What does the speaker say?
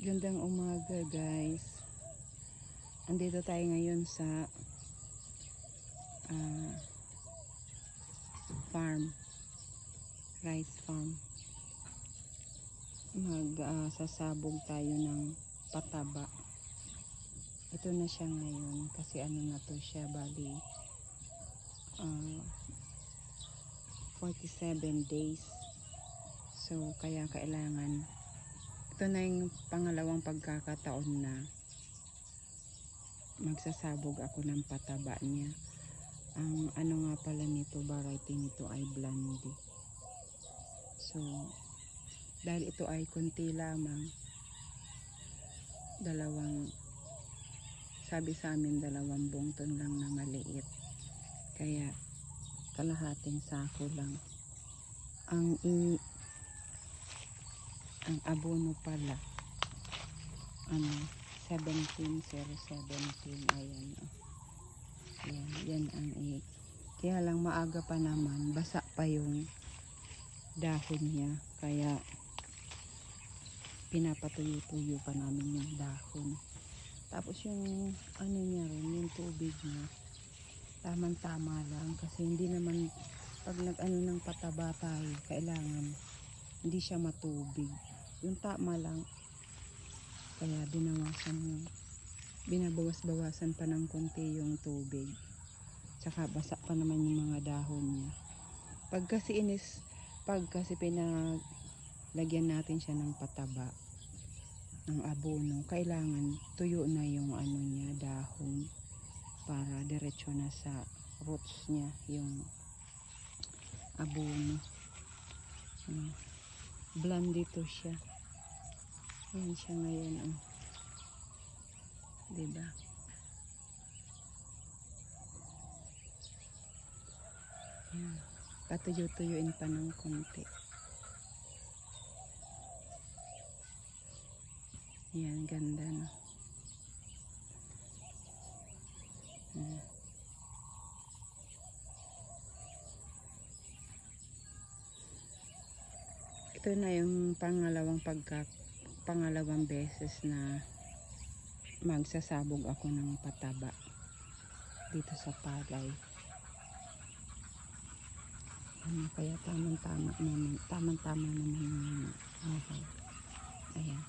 Gandang umaga guys. Andito tayo ngayon sa farm. Rice farm. Sasabog tayo ng pataba. Ito na siya ngayon kasi ano na to siya, bali 47 days. So kaya kailangan, ito na yung pangalawang pagkakataon na magsasabog ako ng pataba niya. Ang ano nga pala nito, variety nito ay Blondie. So dahil ito ay konti lamang, sabi sa amin dalawang bungton lang na maliit, kaya kalahating sako lang. Ang abono pala 17,017. Ayan, yan ang kaya lang maaga pa naman, basa pa yung dahon niya, kaya pinapatuyo-tuyo pa namin yung dahon. Tapos yung ano niya rin, yung tubig niya, tamang-tama lang, kasi hindi naman pag nag-ano ng pataba tayo, kailangan hindi siya matubig, yung tama lang. Kaya binabawas-bawasan pa ng konti yung tubig, tsaka basa pa naman yung mga dahon niya. Pag kasi pinaglagyan natin siya ng pataba, ng abono, kailangan tuyo na yung ano niya, dahon, para diretso na sa roots niya yung abono. Blondie to siya. Yan siya ngayon, diba? Yan. Patuyo-tuyuin pa ng konti. Yan, ganda, no? Ito na yung pangalawang beses na magsasabog ako ng pataba dito sa palay. Kaya tamang-tama naman. Okay. Ayan.